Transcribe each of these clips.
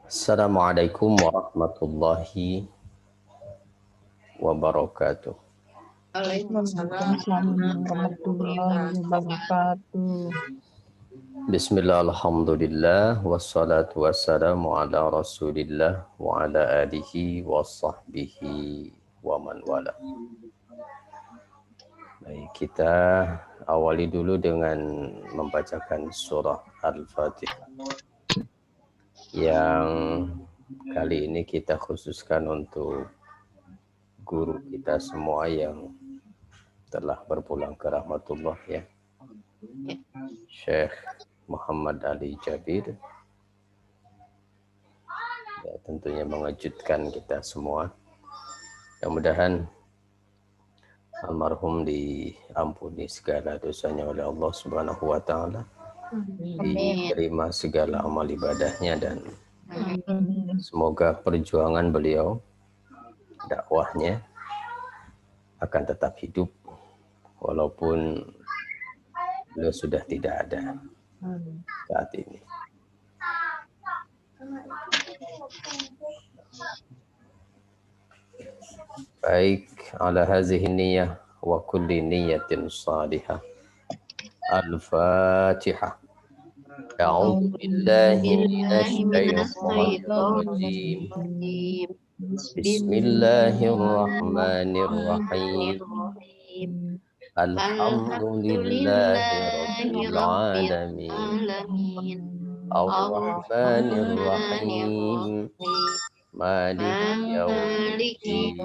Assalamualaikum warahmatullahi wabarakatuh. Waalaikumsalam warahmatullahi wabarakatuh. Bismillah, alhamdulillah, wassalatu wassalamu ala rasulillah wa ala alihi wa sahbihi wa man wala. Baik, kita awali dulu dengan membacakan surah Al-Fatihah yang kali ini kita khususkan untuk guru kita semua yang telah berpulang ke rahmatullah ya, Syekh Muhammad Ali Jabir. Ya, tentunya mengejutkan kita semua. Mudah-mudahan almarhum diampuni segala dosanya oleh Allah Subhanahu wa taala. Diterima segala amal ibadahnya dan semoga perjuangan beliau, dakwahnya akan tetap hidup walaupun beliau sudah tidak ada saat ini. Baik, ala hazihi niyyah wa kulli niyyatin salihah. Al-Fatihah. A'udzu billahi minasyaitonir rajim. Bismillahirrahmanirrahim. Alhamdulillahi rabbil alamin. Ar-Rahmanir Rahim. Maliki yaumiddin.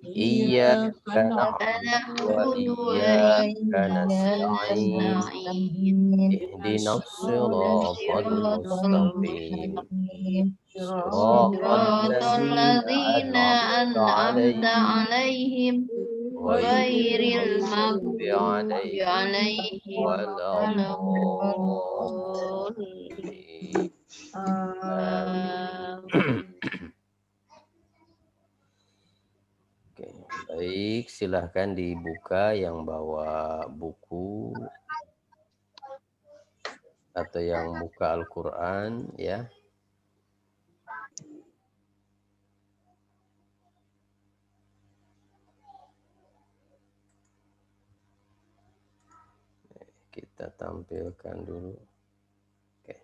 Iyyaka na'budu wa iyyaka nasta'in. Ihdinas siratal mustaqim. Siratal ladzina an'amta 'alaihim ghairil maghdubi 'alaihim waladdallin. Oke, baik, silahkan dibuka yang bawa buku atau yang buka Al-Quran ya. Kita tampilkan dulu. Oke.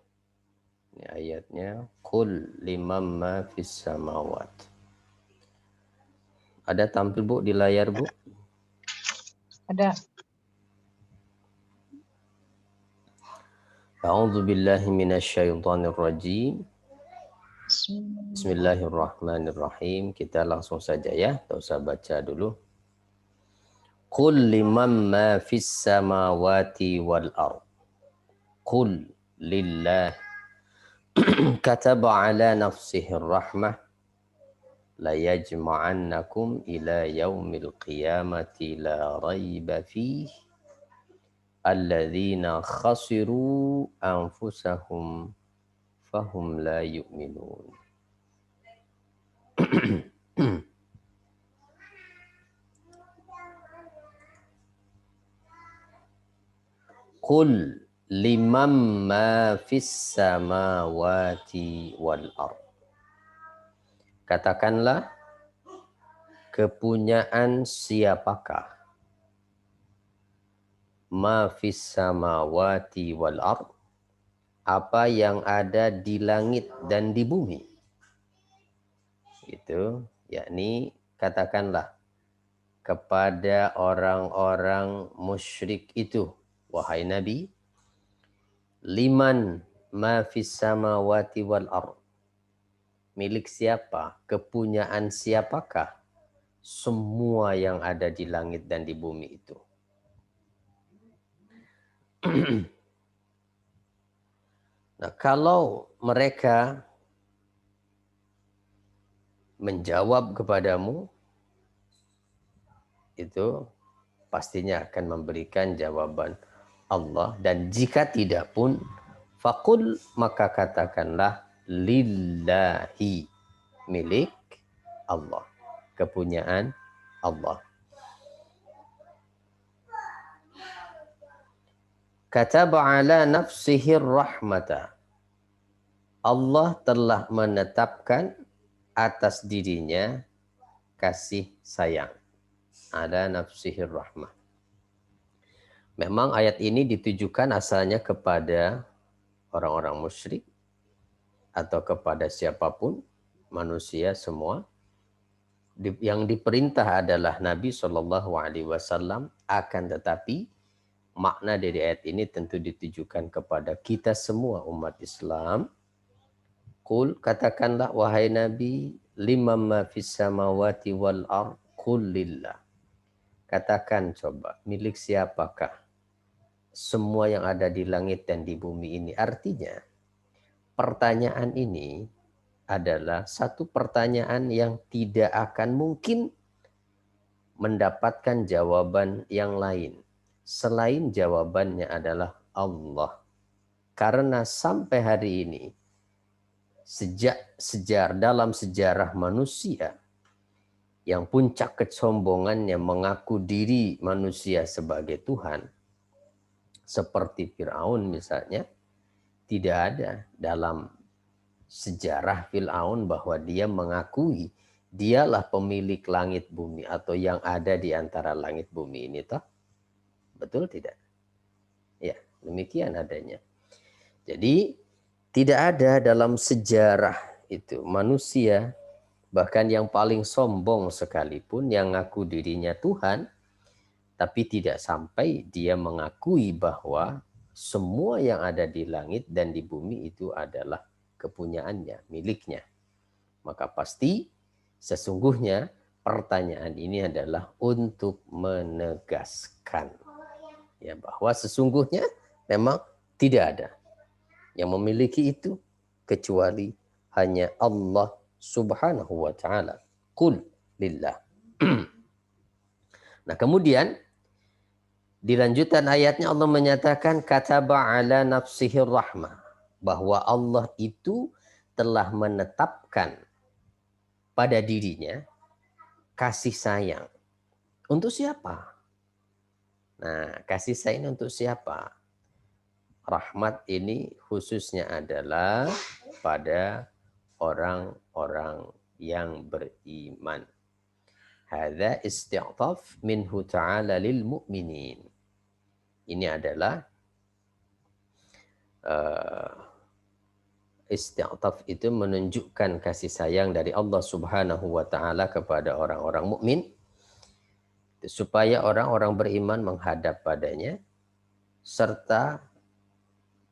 Ini ayatnya. Qul liman ma fis samawat. Ada tampil Bu di layar Bu? Ada. A'udzu billahi minasyaitonir rajim. Bismillahirrahmanirrahim. Kita langsung saja ya, tak usah baca dulu. Qul liman ma fis samawati wal ard. Qul lillah kataba ala nafsihi rahmah la yajma'annakum ila yaumil qiyamati la raiba fihi alladzina khasiru anfusahum fahum la yu'minun. Qul liman ma fis samawati wal ard. Katakanlah, kepunyaan siapakah ma fis samawati wal ard, apa yang ada di langit dan di bumi. Itu, yakni katakanlah kepada orang-orang musyrik itu, wahai Nabi, liman ma fis samawati wal ard, milik siapa, kepunyaan siapakah semua yang ada di langit dan di bumi itu. Nah, kalau mereka menjawab kepadamu, itu pastinya akan memberikan jawaban Allah. Dan jika tidak pun, faqul, maka katakanlah lillahi, milik Allah, kepunyaan Allah. Kataba ala nafsihi rahmata, Allah telah menetapkan atas dirinya kasih sayang. Ala nafsihir rahmah. Memang ayat ini ditujukan asalnya kepada orang-orang musyrik atau kepada siapapun manusia semua. Yang diperintah adalah Nabi Shallallahu Alaihi Wasallam, akan tetapi makna dari ayat ini tentu ditujukan kepada kita semua umat Islam. Qul, katakanlah wahai Nabi, limamma fis samawati wal ard, qul lillah. Katakan coba, milik siapakah semua yang ada di langit dan di bumi ini? Artinya, pertanyaan ini adalah satu pertanyaan yang tidak akan mungkin mendapatkan jawaban yang lain selain jawabannya adalah Allah. Karena sampai hari ini, dalam sejarah manusia, yang puncak kesombongannya mengaku diri manusia sebagai Tuhan, seperti Fir'aun misalnya, tidak ada dalam sejarah Fir'aun bahwa dia mengakui dialah pemilik langit bumi atau yang ada di antara langit bumi ini, toh? Betul tidak? Ya, demikian adanya. Jadi tidak ada dalam sejarah itu manusia, bahkan yang paling sombong sekalipun yang ngaku dirinya Tuhan, tapi tidak sampai dia mengakui bahwa semua yang ada di langit dan di bumi itu adalah kepunyaannya, miliknya. Maka pasti sesungguhnya pertanyaan ini adalah untuk menegaskan ya bahwa sesungguhnya memang tidak ada yang memiliki itu kecuali hanya Allah Subhanahu wa taala. Qul lillah. Nah, kemudian di lanjutan ayatnya Allah menyatakan kataba ala nafsihir rahmah, bahwa Allah itu telah menetapkan pada dirinya kasih sayang. Untuk siapa? Nah, kasih sayang untuk siapa? Rahmat ini khususnya adalah pada orang-orang yang beriman. Hadza isti'taf minhu ta'ala lil mu'minin. Ini adalah isti'taf itu menunjukkan kasih sayang dari Allah Subhanahu wa taala kepada orang-orang mukmin supaya orang-orang beriman menghadap padanya, serta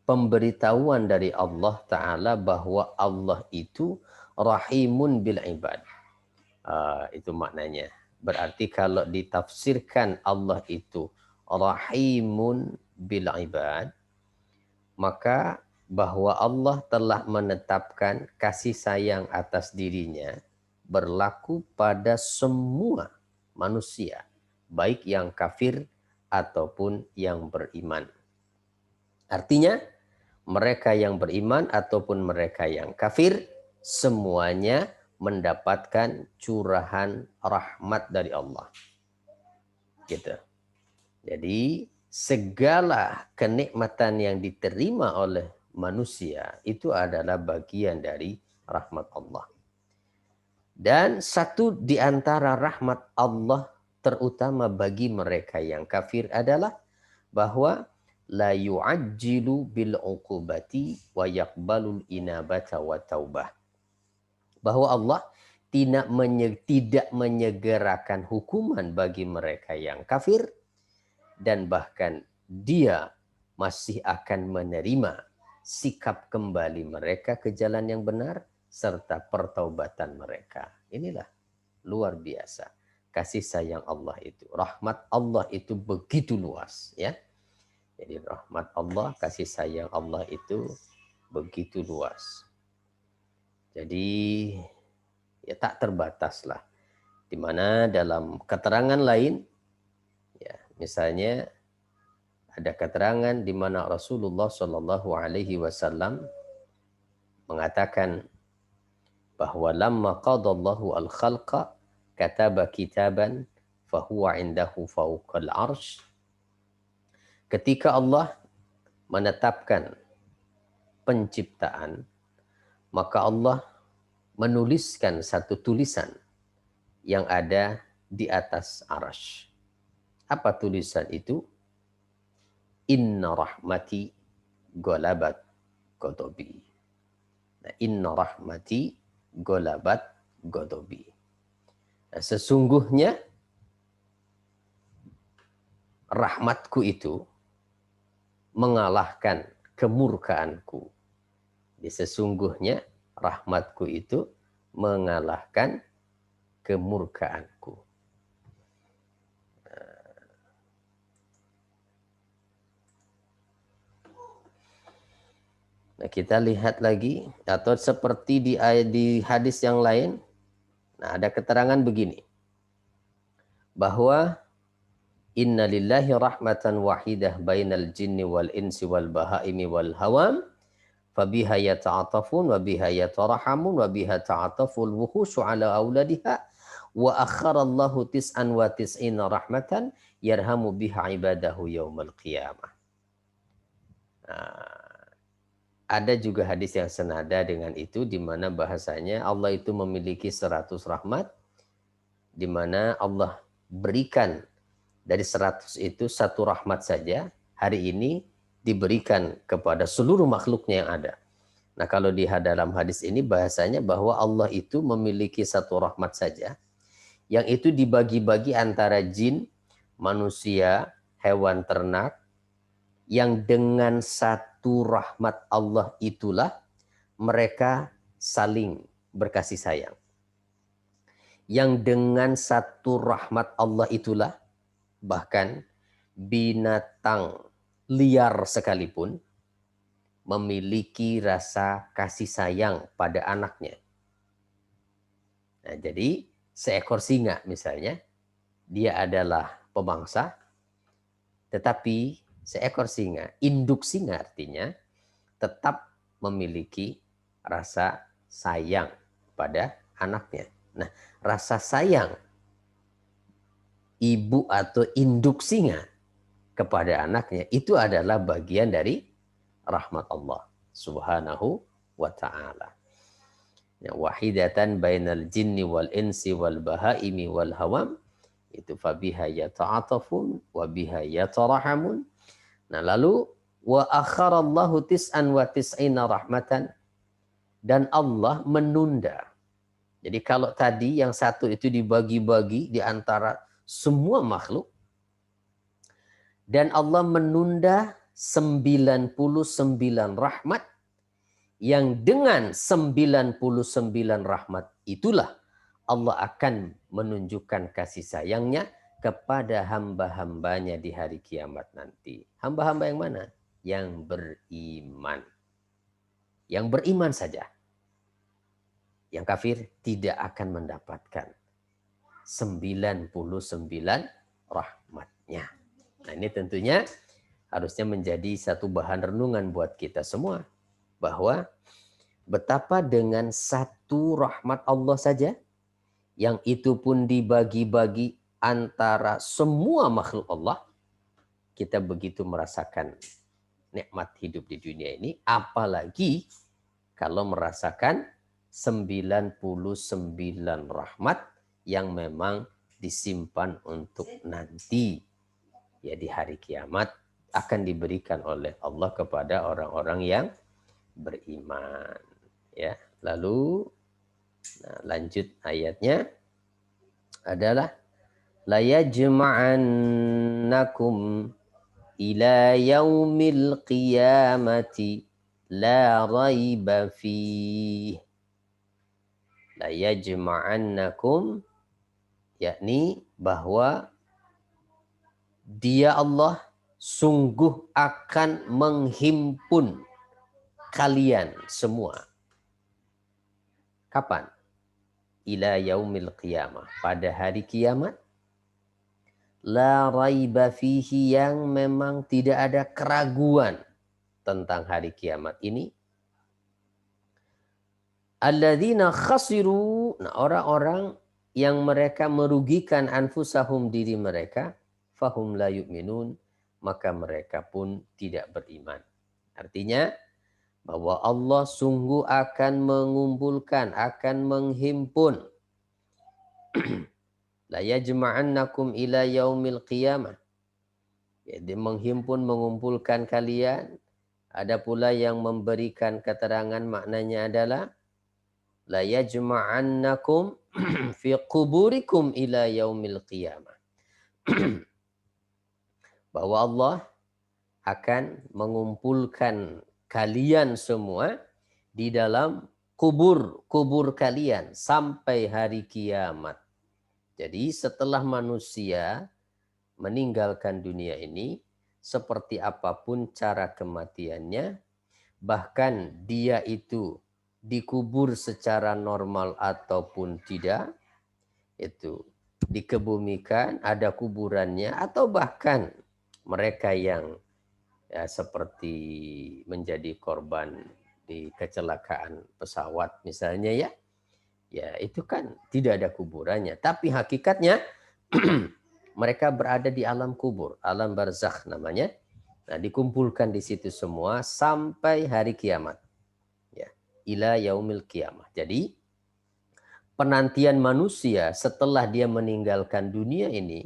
pemberitahuan dari Allah Ta'ala bahwa Allah itu rahimun bil ibad. Itu maknanya. Berarti kalau ditafsirkan Allah itu rahimun bil ibad, maka bahwa Allah telah menetapkan kasih sayang atas dirinya berlaku pada semua manusia, baik yang kafir ataupun yang beriman. Artinya, mereka yang beriman ataupun mereka yang kafir, semuanya mendapatkan curahan rahmat dari Allah. Gitu. Jadi, segala kenikmatan yang diterima oleh manusia itu adalah bagian dari rahmat Allah. Dan satu di antara rahmat Allah terutama bagi mereka yang kafir adalah bahwa la yu'ajjilu bil uqubati wa yaqbalul inabata wa taubah. Bahwa Allah tidak menyegerakan hukuman bagi mereka yang kafir, dan bahkan dia masih akan menerima sikap kembali mereka ke jalan yang benar serta pertaubatan mereka. Inilah luar biasa kasih sayang Allah itu. Rahmat Allah itu begitu luas, ya. Jadi rahmat Allah, kasih sayang Allah itu begitu luas. Jadi ya tak terbatas lah. Di mana dalam keterangan lain, ya misalnya ada keterangan di mana Rasulullah Shallallahu Alaihi Wasallam mengatakan bahwa lamma qadallahu al-khalqa kataba kitaban fahuwa indahu fawqal arsh. Ketika Allah menetapkan penciptaan, maka Allah menuliskan satu tulisan yang ada di atas arasy. Apa tulisan itu? Inna rahmati golabat godobi. Nah, inna rahmati golabat godobi. Nah, sesungguhnya rahmatku itu mengalahkan kemurkaanku. Jadi sesungguhnya rahmatku itu mengalahkan kemurkaanku. Nah, kita lihat lagi, atau seperti di hadis yang lain, nah ada keterangan begini, bahwa inna lillahi rahmatan wahidah bainal jinni wal insi wal bahaimi wal hawam, fabiha yata'atafun wa biha yatarahamun wa biha ta'ataful wuhushu ala auladiha wa akharallahu tis'an wa tis'ina rahmatan yarhamu biha ibadahu yaumal qiyamah. Nah, ada juga hadis yang senada dengan itu, di mana bahasanya Allah itu memiliki 100 rahmat, di mana Allah berikan dari 100 itu satu rahmat saja hari ini diberikan kepada seluruh makhluknya yang ada. Nah, kalau di dalam hadis ini bahasanya bahwa Allah itu memiliki satu rahmat saja, yang itu dibagi-bagi antara jin, manusia, hewan ternak, yang dengan satu rahmat Allah itulah mereka saling berkasih sayang. Yang dengan satu rahmat Allah itulah bahkan binatang liar sekalipun memiliki rasa kasih sayang pada anaknya. Nah, jadi seekor singa misalnya, dia adalah pemangsa, tetapi seekor singa, induk singa artinya, tetap memiliki rasa sayang pada anaknya. Nah, rasa sayang ibu atau induk singa kepada anaknya itu adalah bagian dari rahmat Allah Subhanahu wa ta'ala. Ya, wahidatan bainal jinni wal insi wal bahaimi wal hawam, itu fabiha yata'atafun wa biha yatarahamun. Nah, lalu wa akharallahu tis'an wa tis'ina rahmatan, dan Allah menunda. Jadi kalau tadi yang satu itu dibagi-bagi di antara semua makhluk, dan Allah menunda 99 rahmat, yang dengan 99 rahmat itulah Allah akan menunjukkan kasih sayangnya kepada hamba-hambanya di hari kiamat nanti. Hamba-hamba yang mana? Yang beriman. Yang beriman saja. Yang kafir tidak akan mendapatkan 99 rahmatnya. Nah, ini tentunya harusnya menjadi satu bahan renungan buat kita semua, bahwa betapa dengan satu rahmat Allah saja, yang itu pun dibagi-bagi antara semua makhluk Allah, kita begitu merasakan nikmat hidup di dunia ini, apalagi kalau merasakan 99 rahmat yang memang disimpan untuk nanti, ya di hari kiamat akan diberikan oleh Allah kepada orang-orang yang beriman. Ya, lalu lanjut ayatnya adalah la yajma'annakum ila yaumil qiyamati la raiba fih. La yajma'annakum, yakni bahwa Dia Allah sungguh akan menghimpun kalian semua. Kapan? Ila yaumil qiyamah, pada hari kiamat. La raiba fihi, yang memang tidak ada keraguan tentang hari kiamat ini. Alladzina khasiru, nah orang-orang yang mereka merugikan anfusahum, diri mereka, fahum la yu'minun, maka mereka pun tidak beriman. Artinya bahwa Allah sungguh akan mengumpulkan, akan menghimpun. La yajma'annakum ila yaumil qiyamah. Jadi menghimpun, mengumpulkan kalian. Ada pula yang memberikan keterangan maknanya adalah la yajma'annakum fi quburikum ila yaumil qiyamah. Bahwa Allah akan mengumpulkan kalian semua di dalam kubur kalian sampai hari kiamat. Jadi setelah manusia meninggalkan dunia ini, seperti apapun cara kematiannya, bahkan dia itu dikubur secara normal ataupun tidak, itu dikebumikan, ada kuburannya, atau bahkan mereka yang ya, seperti menjadi korban di kecelakaan pesawat misalnya ya, ya itu kan tidak ada kuburannya. Tapi hakikatnya mereka berada di alam kubur, alam barzakh namanya. Nah, dikumpulkan di situ semua sampai hari kiamat. Ya, ila yaumil kiamah. Jadi penantian manusia setelah dia meninggalkan dunia ini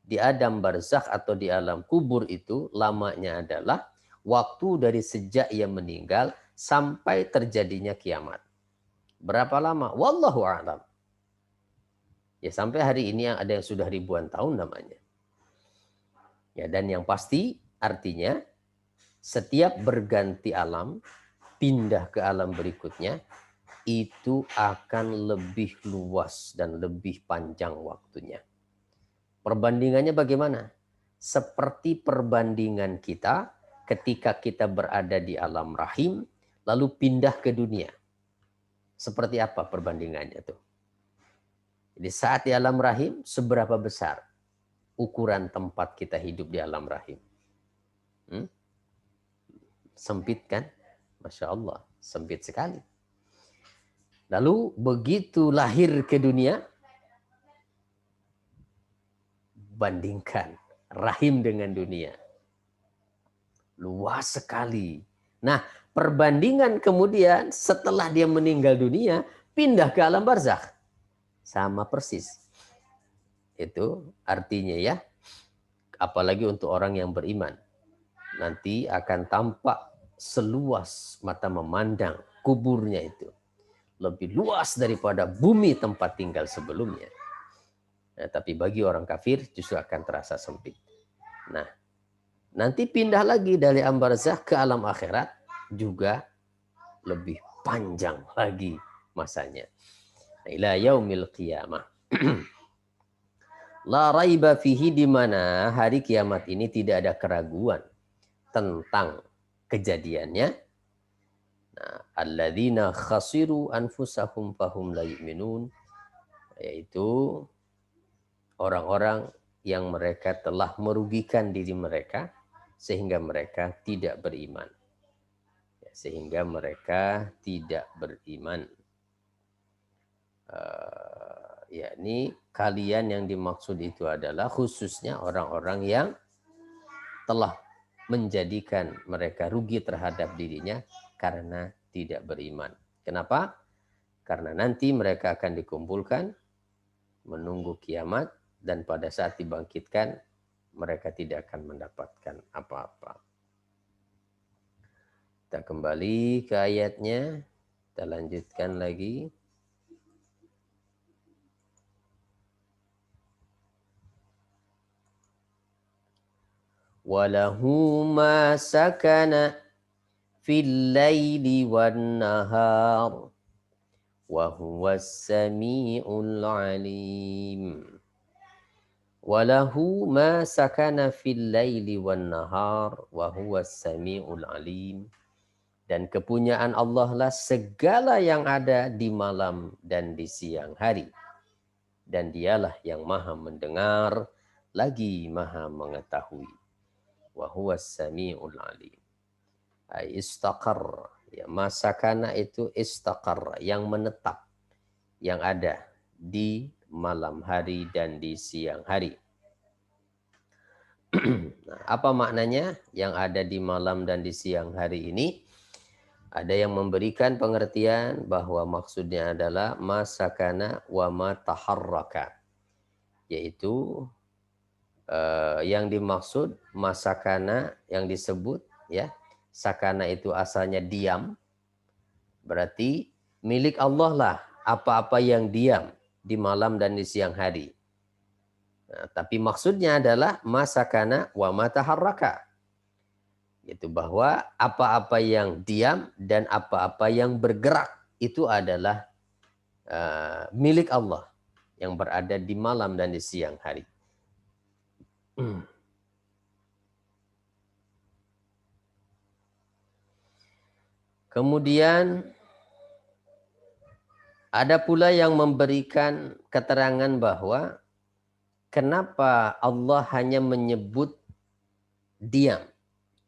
di alam barzakh atau di alam kubur itu lamanya adalah waktu dari sejak ia meninggal sampai terjadinya kiamat. Berapa lama? Wallahu a'lam. Ya sampai hari ini yang ada yang sudah ribuan tahun namanya. Ya dan yang pasti artinya setiap berganti alam, pindah ke alam berikutnya, itu akan lebih luas dan lebih panjang waktunya. Perbandingannya bagaimana? Seperti perbandingan kita ketika kita berada di alam rahim, lalu pindah ke dunia. Seperti apa perbandingannya tuh? Jadi saat di alam rahim, seberapa besar ukuran tempat kita hidup di alam rahim? Sempit kan? Masya Allah, sempit sekali. Lalu begitu lahir ke dunia, bandingkan rahim dengan dunia. Luas sekali. Nah, perbandingan kemudian setelah dia meninggal dunia, pindah ke alam barzakh. Sama persis. Itu artinya ya, apalagi untuk orang yang beriman. Nanti akan tampak seluas mata memandang kuburnya itu. Lebih luas daripada bumi tempat tinggal sebelumnya. Nah, tapi bagi orang kafir justru akan terasa sempit. Nah, nanti pindah lagi dari alam barzakh ke alam akhirat juga lebih panjang lagi masanya. Ila yaumil qiyamah. La raiba fihi, di mana hari kiamat ini tidak ada keraguan tentang kejadiannya. Nah, alladzina khasiru anfusahum fahum la yu'minun, yaitu orang-orang yang mereka telah merugikan diri mereka sehingga mereka tidak beriman. Sehingga mereka tidak beriman. Yakni kalian yang dimaksud itu adalah khususnya orang-orang yang telah menjadikan mereka rugi terhadap dirinya karena tidak beriman. Kenapa? Karena nanti mereka akan dikumpulkan menunggu kiamat, dan pada saat dibangkitkan mereka tidak akan mendapatkan apa-apa. Kita kembali ke ayatnya, kita lanjutkan lagi. Walahu ma sakana fil laili wan nahar wa huwas samiul alim. Walahu ma sakana fil laili wan nahar wa huwas samiul alim. Dan kepunyaan Allah lah segala yang ada di malam dan di siang hari. Dan dialah yang maha mendengar lagi maha mengetahui. Wa huwas samiul alim. Istaqar, ya, masakana itu istaqar, yang menetap, yang ada di malam hari dan di siang hari. Nah, apa maknanya yang ada di malam dan di siang hari ini? Ada yang memberikan pengertian bahwa maksudnya adalah masakana wa ma taharraka, yaitu yang dimaksud masakana yang disebut ya, sakana itu asalnya diam, berarti milik Allah lah apa-apa yang diam di malam dan di siang hari. Nah, tapi maksudnya adalah masakana wa ma taharraka, yaitu bahwa apa-apa yang diam dan apa-apa yang bergerak itu adalah milik Allah yang berada di malam dan di siang hari. Kemudian ada pula yang memberikan keterangan bahwa kenapa Allah hanya menyebut diam,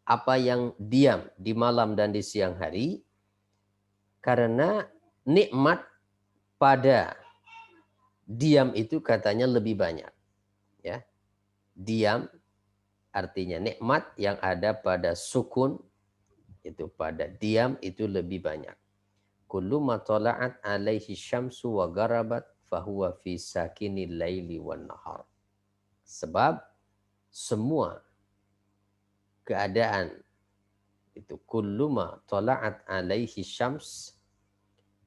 apa yang diam di malam dan di siang hari, karena nikmat pada diam itu katanya lebih banyak. Ya, diam artinya nikmat yang ada pada sukun, itu pada diam itu lebih banyak. Kullu ma tala'at alaihi syamsu wa garabat fahuwa fi sakinil laili wan nahar. Sebab semua keadaan itu kullu ma tala'at alaihi syams,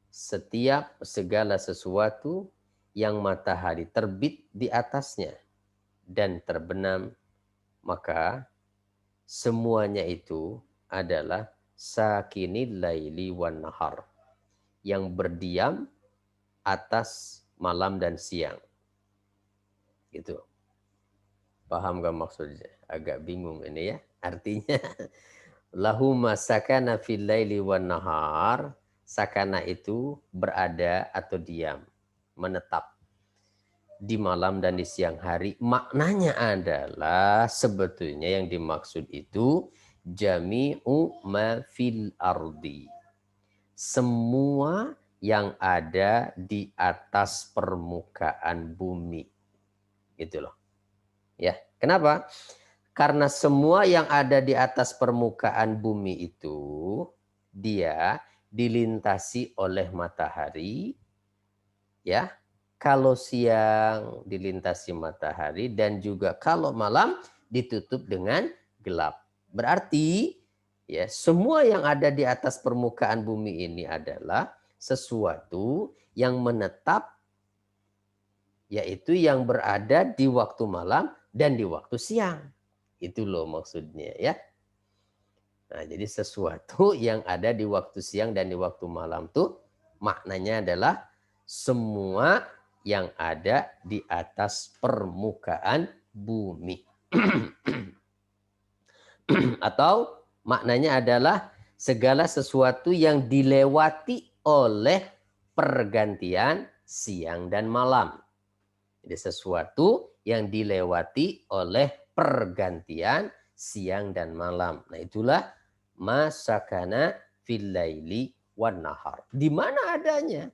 setiap segala sesuatu yang matahari terbit di atasnya dan terbenam, maka semuanya itu adalah sakinil laili wan nahar, yang berdiam atas malam dan siang. Gitu. Paham gak maksudnya? Agak bingung ini ya. Artinya lahu masakana fil laili wan nahar, sakana itu berada atau diam, menetap di malam dan di siang hari. Maknanya adalah sebetulnya yang dimaksud itu jami'u ma fil ardi, semua yang ada di atas permukaan bumi. Gitu loh. Ya, kenapa? Karena semua yang ada di atas permukaan bumi itu dia dilintasi oleh matahari, ya. Kalau siang dilintasi matahari dan juga kalau malam ditutup dengan gelap. Berarti ya, semua yang ada di atas permukaan bumi ini adalah sesuatu yang menetap, yaitu yang berada di waktu malam dan di waktu siang. Itu loh maksudnya ya. Nah, jadi sesuatu yang ada di waktu siang dan di waktu malam tuh maknanya adalah semua yang ada di atas permukaan bumi. Atau maknanya adalah segala sesuatu yang dilewati oleh pergantian siang dan malam. Jadi sesuatu yang dilewati oleh pergantian siang dan malam. Nah, itulah masakana fil laili wan nahar. Di mana adanya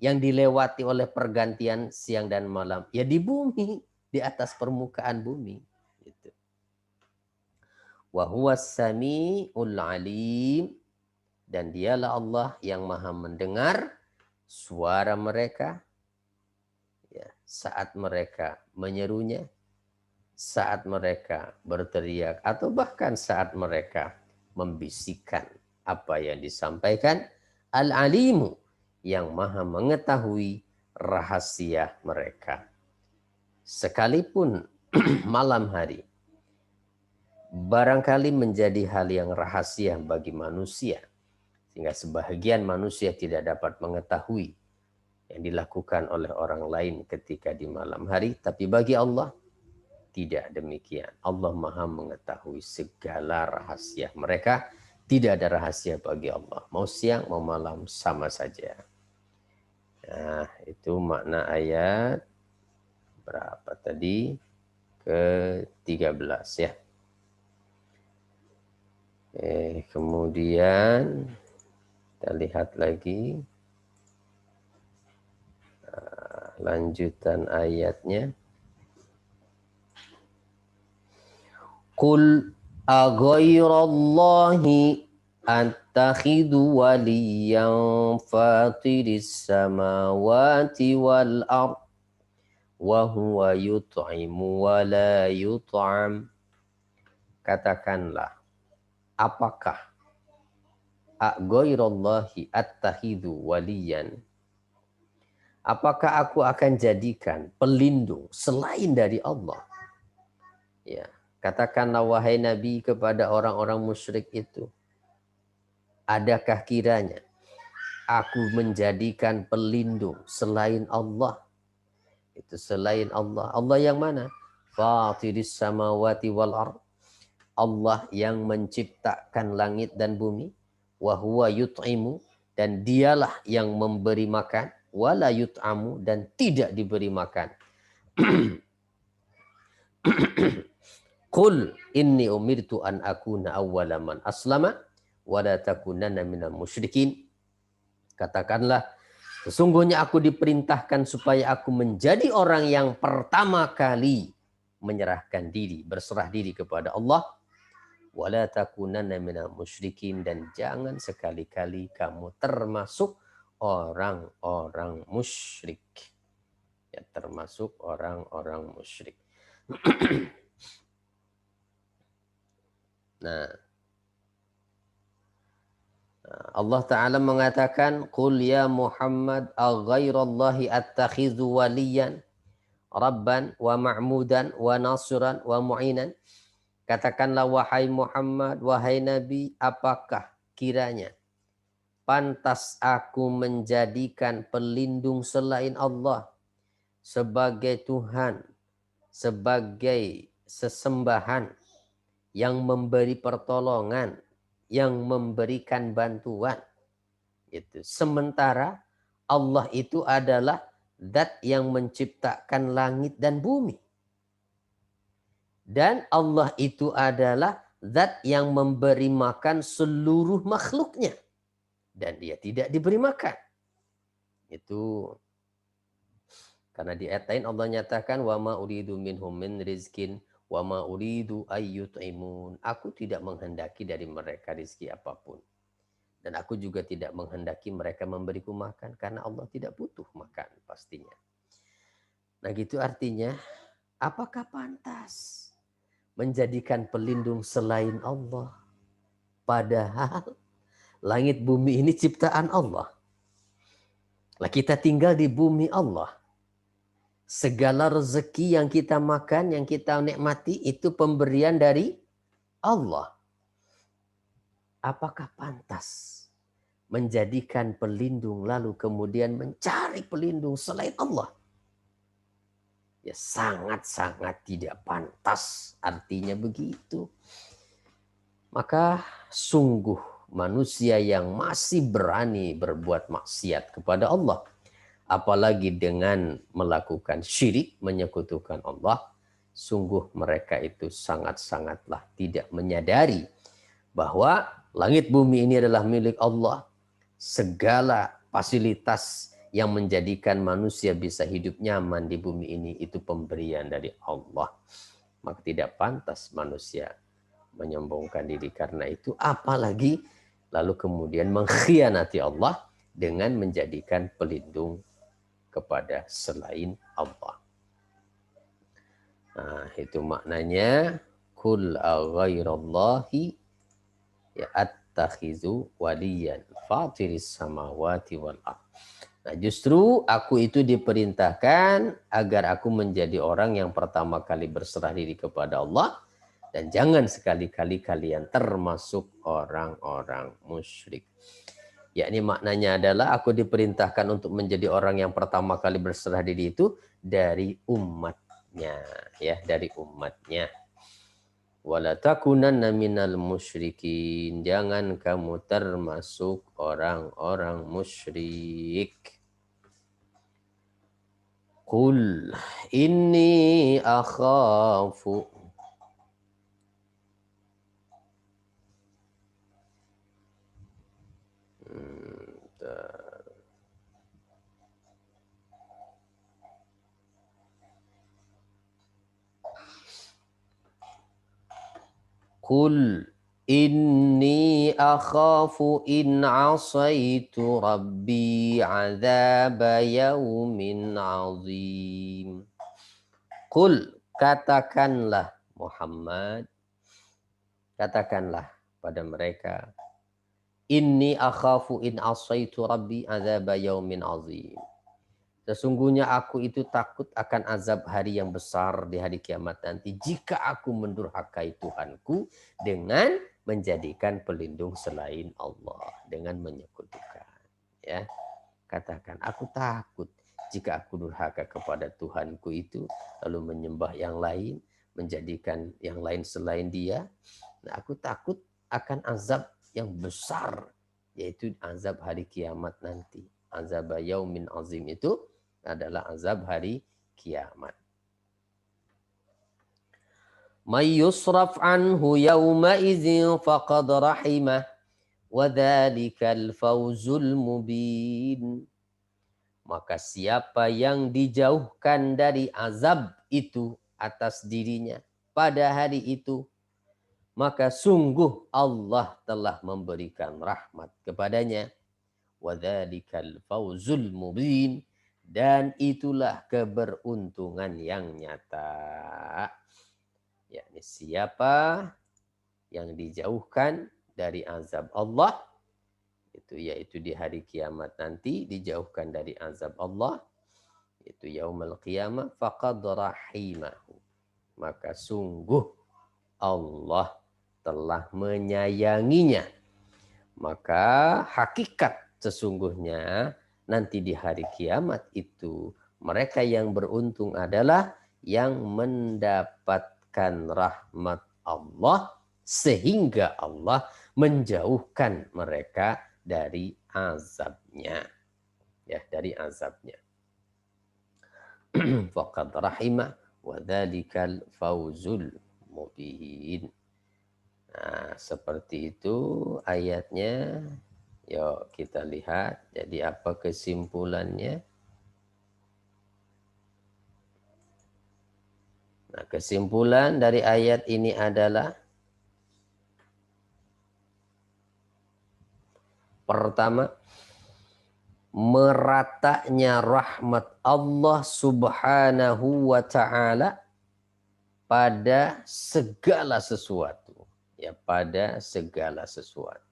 yang dilewati oleh pergantian siang dan malam? Ya di bumi, di atas permukaan bumi. Gitu. Wa huwas sami'ul alim, dan dialah Allah yang maha mendengar suara mereka ya, saat mereka menyerunya, saat mereka berteriak, atau bahkan saat mereka membisikkan apa yang disampaikan. Al-alimu, yang maha mengetahui rahasia mereka. Sekalipun malam hari barangkali menjadi hal yang rahasia bagi manusia, sehingga sebahagian manusia tidak dapat mengetahui yang dilakukan oleh orang lain ketika di malam hari, tapi bagi Allah tidak demikian. Allah maha mengetahui segala rahasia mereka. Tidak ada rahasia bagi Allah. Mau siang, mau malam, sama saja. Nah, itu makna ayat berapa tadi? Ke-13 ya. Kemudian kita lihat lagi lanjutan ayatnya. Qul aghairallahi Attakhidhu waliyan fatiris samawati wal ard wa huwa yut'imu wa la yut'am. Katakanlah, apakah ghairallahi attakhidhu waliyan? Apakah aku akan jadikan pelindung selain dari Allah? Ya, katakanlah wahai Nabi kepada orang-orang musyrik itu, adakah kiranya aku menjadikan pelindung selain Allah? Itu selain Allah. Allah yang mana? Fatiris samawati wal ard. Allah yang menciptakan langit dan bumi. Wa huwa yut'imu, dan dialah yang memberi makan. Wala yut'amu, dan tidak diberi makan. Qul inni umirtu an akuna awwala man aslama wa la takunanna minal musyrikin. Katakanlah, sesungguhnya aku diperintahkan supaya aku menjadi orang yang pertama kali menyerahkan diri, berserah diri kepada Allah. Wa la takunanna minal musyrikin, dan jangan sekali-kali kamu termasuk orang-orang musyrik. Ya, termasuk orang-orang musyrik. Nah, Allah Ta'ala mengatakan, Qul ya Muhammad aghairallahi attakhidhu waliyan rabban wa ma'mudan wa nasiran wa mu'inan. Katakanlah wahai Muhammad, wahai Nabi, apakah kiranya pantas aku menjadikan pelindung selain Allah sebagai Tuhan, sebagai sesembahan yang memberi pertolongan, yang memberikan bantuan. Itu. Sementara Allah itu adalah zat yang menciptakan langit dan bumi. Dan Allah itu adalah zat yang memberi makan seluruh makhluknya. Dan dia tidak diberi makan. Itu karena di ayat lain Allah nyatakan wa ma uridu minhum min rizkin wa ma uridu ayyut'imun. Aku tidak menghendaki dari mereka rizki apapun. Dan aku juga tidak menghendaki mereka memberiku makan karena Allah tidak butuh makan pastinya. Nah gitu artinya, apakah pantas menjadikan pelindung selain Allah? Padahal langit bumi ini ciptaan Allah. Lah kita tinggal di bumi Allah. Segala rezeki yang kita makan, yang kita nikmati itu pemberian dari Allah. Apakah pantas menjadikan pelindung lalu kemudian mencari pelindung selain Allah? Ya sangat-sangat tidak pantas, artinya begitu. Maka sungguh manusia yang masih berani berbuat maksiat kepada Allah, apalagi dengan melakukan syirik, menyekutukan Allah, sungguh mereka itu sangat-sangatlah tidak menyadari bahwa langit bumi ini adalah milik Allah. Segala fasilitas yang menjadikan manusia bisa hidup nyaman di bumi ini itu pemberian dari Allah. Maka tidak pantas manusia menyombongkan diri karena itu, apalagi lalu kemudian mengkhianati Allah dengan menjadikan pelindung kepada selain Allah. Nah, itu maknanya kul aghairallahi ya attakhizu waliyan fatiris samawati wal ard. Nah, justru aku itu diperintahkan agar aku menjadi orang yang pertama kali berserah diri kepada Allah, dan jangan sekali-kali kalian termasuk orang-orang musyrik. Yakni maknanya adalah aku diperintahkan untuk menjadi orang yang pertama kali berserah diri itu dari umatnya, ya, dari umatnya. Wala takunanna minal musyrikin, jangan kamu termasuk orang-orang musyrik. Qul inni akhafu Qul Inni akhafu in asaitu rabbi azaba yaumin azim. Qul, katakanlah Muhammad, katakanlah pada mereka, inni akhafu in asaitu rabbi azaba yaumin azim. Sesungguhnya aku itu takut akan azab hari yang besar di hari kiamat nanti jika aku mendurhakai Tuhanku dengan menjadikan pelindung selain Allah, dengan menyekutukan. Ya, katakan aku takut jika aku durhaka kepada Tuhanku itu lalu menyembah yang lain, menjadikan yang lain selain Dia. Nah, aku takut akan azab yang besar, yaitu azab hari kiamat nanti. Azab yaumin azim itu adalah azab hari kiamat. May yusraf anhu yawma idzin faqad rahimah wa dzalikal fawzul mubin. Maka siapa yang dijauhkan dari azab itu atas dirinya pada hari itu, maka sungguh Allah telah memberikan rahmat kepadanya. Wa dzalikal fawzul mubin, dan itulah keberuntungan yang nyata. Yakni siapa yang dijauhkan dari azab Allah, itu yaitu di hari kiamat nanti dijauhkan dari azab Allah, itu yaumul qiyamah, faqad rahimahu, maka sungguh Allah telah menyayanginya. Maka hakikat sesungguhnya nanti di hari kiamat itu mereka yang beruntung adalah yang mendapatkan rahmat Allah sehingga Allah menjauhkan mereka dari azabnya. Ya, dari azabnya. Faqad rahimah wa dzalikal fawzul mubin. Nah, seperti itu ayatnya. Yuk kita lihat. Jadi apa kesimpulannya? Nah, kesimpulan dari ayat ini adalah pertama, meratanya rahmat Allah Subhanahu wa ta'ala pada segala sesuatu. Ya, pada segala sesuatu.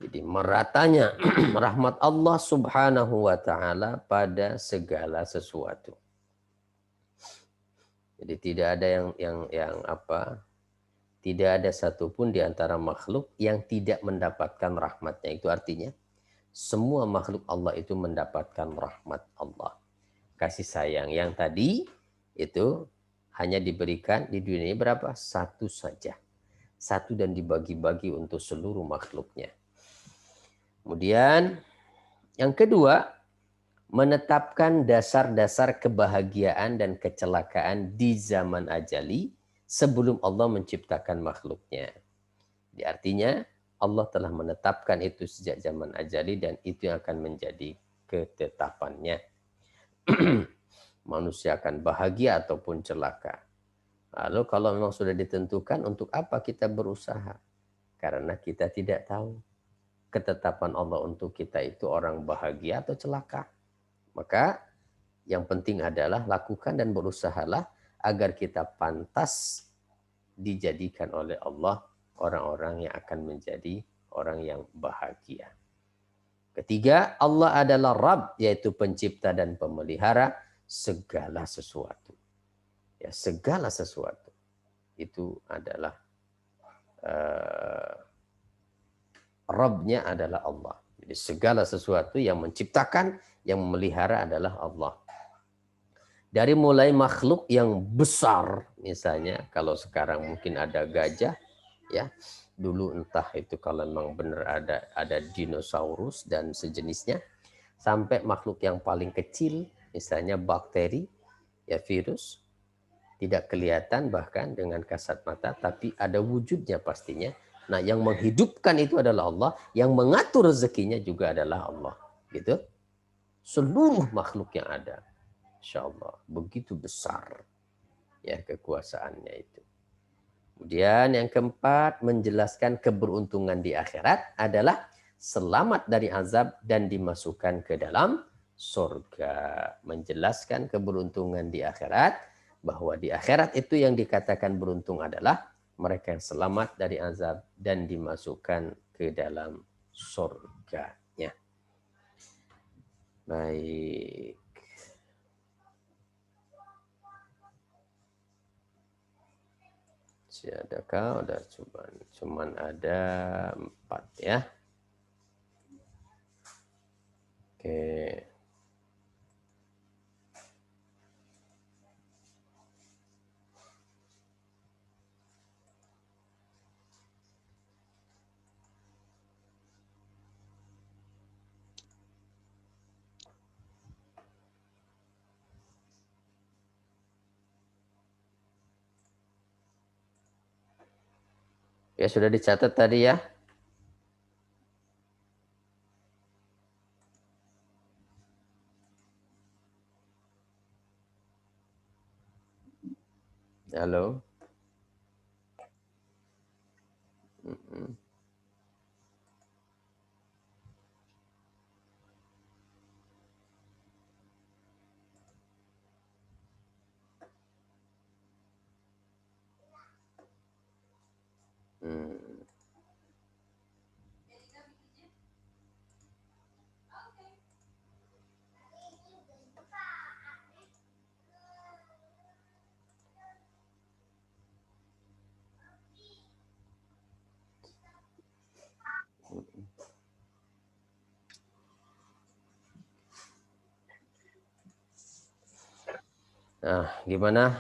Jadi meratanya rahmat Allah Subhanahu wa ta'ala pada segala sesuatu. Jadi tidak ada yang apa? Tidak ada satupun di antara makhluk yang tidak mendapatkan rahmatnya. Itu artinya semua makhluk Allah itu mendapatkan rahmat Allah. Kasih sayang yang tadi itu hanya diberikan di dunia ini berapa? Satu saja. Satu dan dibagi-bagi untuk seluruh makhluknya. Kemudian yang kedua, menetapkan dasar-dasar kebahagiaan dan kecelakaan di zaman ajali sebelum Allah menciptakan makhluknya. Jadi artinya Allah telah menetapkan itu sejak zaman ajali dan itu yang akan menjadi ketetapannya. Manusia akan bahagia ataupun celaka. Lalu kalau memang sudah ditentukan, untuk apa kita berusaha? Karena kita tidak tahu ketetapan Allah untuk kita itu orang bahagia atau celaka. Maka yang penting adalah lakukan dan berusahalah agar kita pantas dijadikan oleh Allah orang-orang yang akan menjadi orang yang bahagia. Ketiga, Allah adalah Rabb, yaitu pencipta dan pemelihara segala sesuatu. Ya, segala sesuatu itu adalah Rabb-nya adalah Allah. Jadi segala sesuatu yang menciptakan, yang memelihara adalah Allah. Dari mulai makhluk yang besar, misalnya kalau sekarang mungkin ada gajah, ya dulu entah itu kalau memang benar ada dinosaurus dan sejenisnya, sampai makhluk yang paling kecil, misalnya bakteri, ya virus, tidak kelihatan bahkan dengan kasat mata, tapi ada wujudnya pastinya. Nah, yang menghidupkan itu adalah Allah, yang mengatur rezekinya juga adalah Allah, gitu. seluruh makhluk yang ada. Insya Allah, begitu besar ya kekuasaannya itu. Kemudian yang keempat, menjelaskan keberuntungan di akhirat adalah selamat dari azab dan dimasukkan ke dalam surga. Menjelaskan keberuntungan di akhirat, bahwa di akhirat itu yang dikatakan beruntung adalah mereka yang selamat dari azab dan dimasukkan ke dalam surganya. Baik. Adakah udah cuman ada 4 ya. Oke. Ya sudah dicatat tadi ya. Halo. Nah, gimana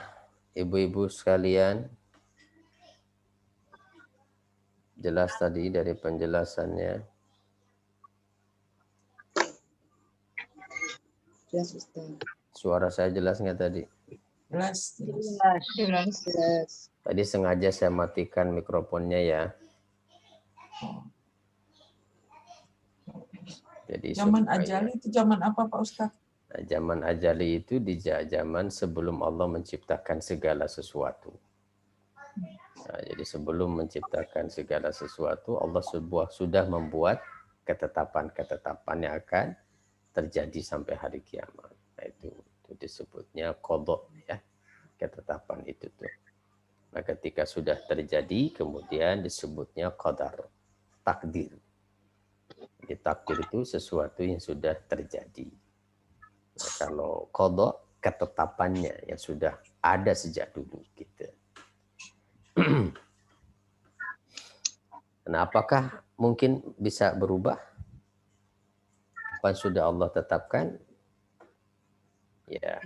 ibu-ibu sekalian? Jelas tadi dari penjelasannya? Jelas, Ustaz. Suara saya jelas nggak tadi? Jelas. Jelas. Tadi sengaja saya matikan mikrofonnya ya. Jadi Zaman supaya, ajali itu zaman apa Pak Ustaz? Nah, zaman ajali itu di zaman sebelum Allah menciptakan segala sesuatu. Nah, jadi sebelum menciptakan segala sesuatu, Allah sudah membuat ketetapan-ketetapan yang akan terjadi sampai hari kiamat. Nah, itu disebutnya qadha ya, ketetapan itu tuh. Nah, ketika sudah terjadi, kemudian disebutnya qadar, takdir. Jadi takdir itu sesuatu yang sudah terjadi. Nah, kalau qadha, ketetapannya yang sudah ada sejak dulu gitu. Nah, apakah mungkin bisa berubah? Apa yang sudah Allah tetapkan? Ya,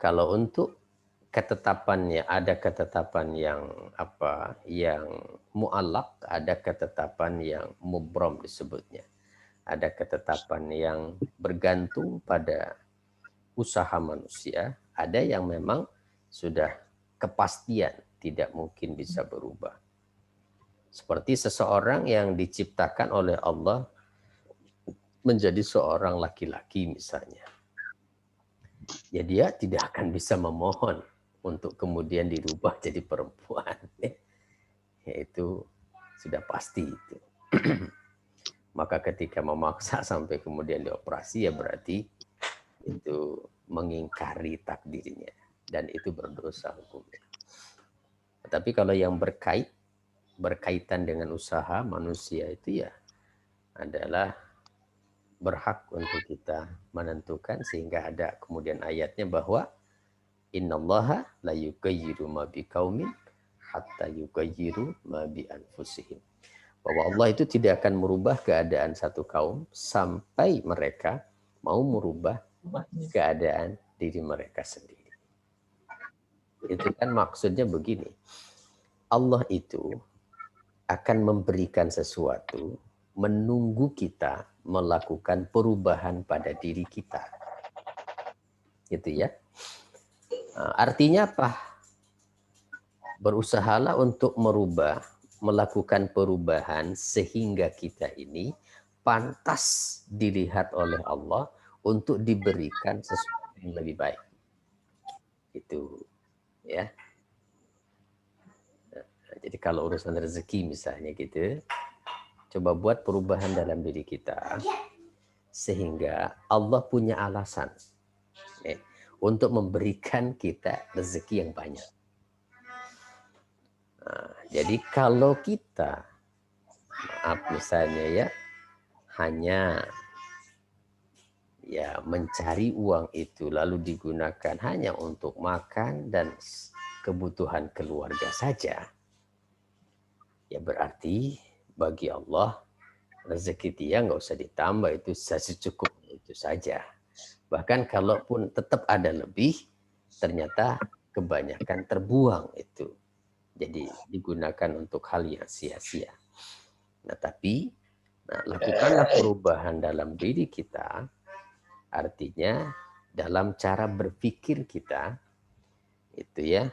kalau untuk ketetapannya, ada ketetapan yang yang mu'allaq, ada ketetapan yang mubram disebutnya. Ada ketetapan yang bergantung pada usaha manusia, ada yang memang sudah kepastian tidak mungkin bisa berubah. Seperti seseorang yang diciptakan oleh Allah menjadi seorang laki-laki misalnya. Ya dia tidak akan bisa memohon untuk kemudian dirubah jadi perempuan. Ya, itu sudah pasti itu. Maka ketika memaksa sampai kemudian dioperasi, ya berarti itu mengingkari takdirnya. Dan itu berdosa hukumnya. Tapi kalau yang berkaitan dengan usaha manusia itu ya adalah berhak untuk kita menentukan, sehingga ada kemudian ayatnya bahwa innallaha la yughayyiru ma biqaumin hatta yughayyiru ma bi anfusihim. Bahwa Allah itu tidak akan merubah keadaan satu kaum sampai mereka mau merubah keadaan diri mereka sendiri. Itu kan maksudnya begini. Allah itu akan memberikan sesuatu menunggu kita melakukan perubahan pada diri kita. Gitu ya. Artinya apa? Berusahalah untuk melakukan perubahan sehingga kita ini pantas dilihat oleh Allah untuk diberikan sesuatu yang lebih baik. Itu ya. Nah, jadi kalau urusan rezeki misalnya gitu, coba buat perubahan dalam diri kita sehingga Allah punya alasan untuk memberikan kita rezeki yang banyak. Nah, jadi kalau kita maaf misalnya ya hanya ya mencari uang itu lalu digunakan hanya untuk makan dan kebutuhan keluarga saja, ya berarti bagi Allah rezeki dia nggak usah ditambah, itu secukupnya itu saja. Bahkan kalaupun tetap ada lebih, ternyata kebanyakan terbuang itu. Jadi digunakan untuk hal yang sia-sia. Nah tapi lakukanlah perubahan dalam diri kita, artinya dalam cara berpikir kita, itu ya,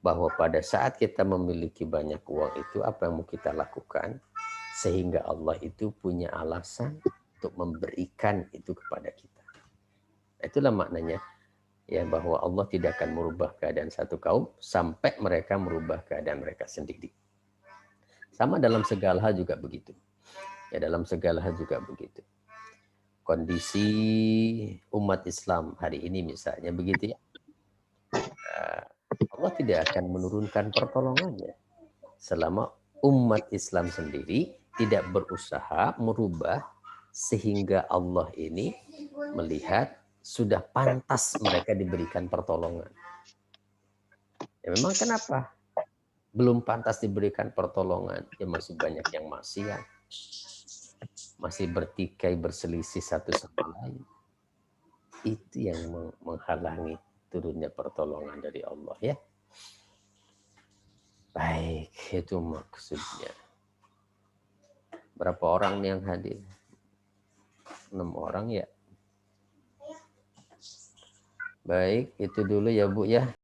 bahwa pada saat kita memiliki banyak uang itu apa yang mau kita lakukan sehingga Allah itu punya alasan untuk memberikan itu kepada kita. Nah, itulah maknanya ya bahwa Allah tidak akan merubah keadaan satu kaum sampai mereka merubah keadaan mereka sendiri. Sama dalam segala hal juga begitu. Ya dalam segala hal juga begitu. Kondisi umat Islam hari ini misalnya begitu ya. Allah tidak akan menurunkan pertolongannya selama umat Islam sendiri tidak berusaha merubah sehingga Allah ini melihat sudah pantas mereka diberikan pertolongan. Ya memang kenapa? Belum pantas diberikan pertolongan. Ya masih banyak yang maksiat. Masih bertikai berselisih satu sama lain. Itu yang menghalangi turunnya pertolongan dari Allah ya. Baik, itu maksudnya. Berapa orang nih yang hadir? 6 orang ya. Baik, itu dulu ya Bu ya.